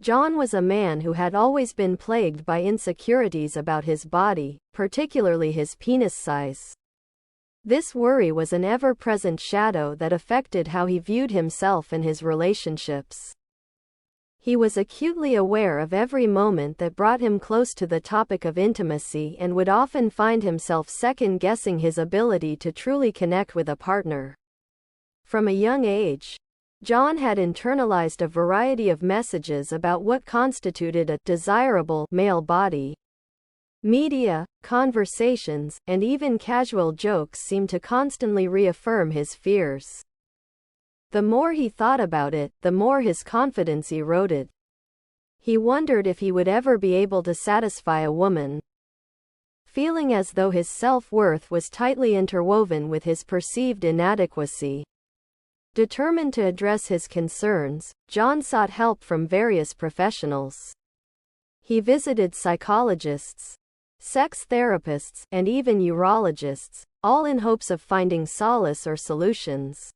John was a man who had always been plagued by insecurities about his body, particularly his penis size. This worry was an ever-present shadow that affected how he viewed himself and his relationships. He was acutely aware of every moment that brought him close to the topic of intimacy and would often find himself second-guessing his ability to truly connect with a partner. From a young age, John had internalized a variety of messages about what constituted a desirable male body. Media, conversations, and even casual jokes seemed to constantly reaffirm his fears. The more he thought about it, the more his confidence eroded. He wondered if he would ever be able to satisfy a woman. Feeling as though his self-worth was tightly interwoven with his perceived inadequacy. Determined to address his concerns, John sought help from various professionals. He visited psychologists, sex therapists, and even urologists, all in hopes of finding solace or solutions.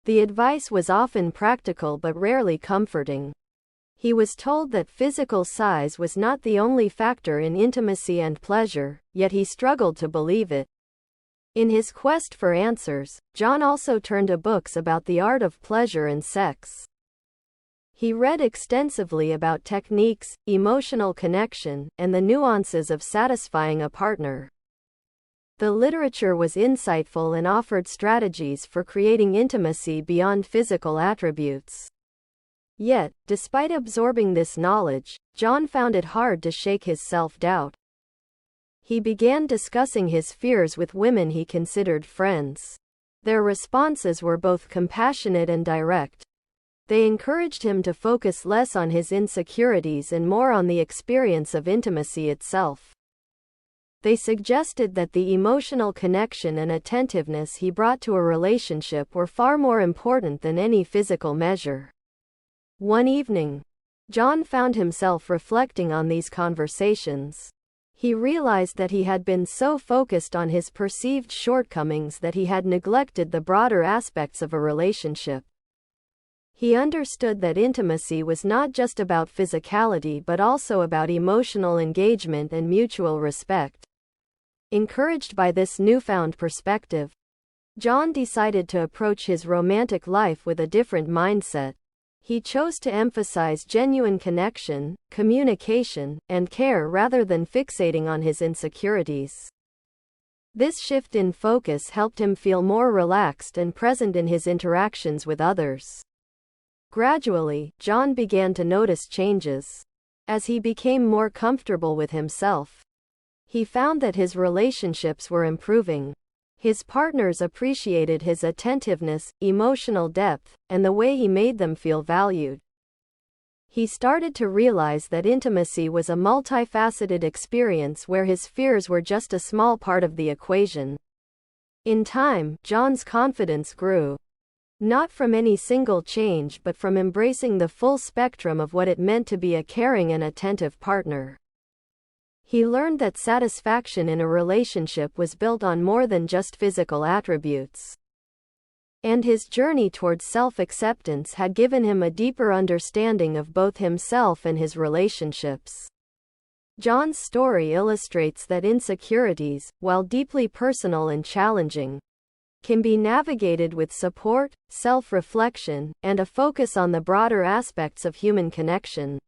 The advice was often practical but rarely comforting. He was told that physical size was not the only factor in intimacy and pleasure, yet he struggled to believe it. In his quest for answers, John also turned to books about the art of pleasure and sex. He read extensively about techniques, emotional connection, and the nuances of satisfying a partner. The literature was insightful and offered strategies for creating intimacy beyond physical attributes. Yet, despite absorbing this knowledge, John found it hard to shake his self-doubt. He began discussing his fears with women he considered friends. Their responses were both compassionate and direct. They encouraged him to focus less on his insecurities and more on the experience of intimacy itself. They suggested that the emotional connection and attentiveness he brought to a relationship were far more important than any physical measure. One evening, John found himself reflecting on these conversations. He realized that he had been so focused on his perceived shortcomings that he had neglected the broader aspects of a relationship. He understood that intimacy was not just about physicality but also about emotional engagement and mutual respect. Encouraged by this newfound perspective, John decided to approach his romantic life with a different mindset. He chose to emphasize genuine connection, communication, and care rather than fixating on his insecurities. This shift in focus helped him feel more relaxed and present in his interactions with others. Gradually, John began to notice changes. As he became more comfortable with himself, he found that his relationships were improving. His partners appreciated his attentiveness, emotional depth, and the way he made them feel valued. He started to realize that intimacy was a multifaceted experience where his fears were just a small part of the equation. In time, John's confidence grew. Not from any single change but from embracing the full spectrum of what it meant to be a caring and attentive partner. He learned that satisfaction in a relationship was built on more than just physical attributes. And his journey towards self-acceptance had given him a deeper understanding of both himself and his relationships. John's story illustrates that insecurities, while deeply personal and challenging, can be navigated with support, self-reflection, and a focus on the broader aspects of human connection.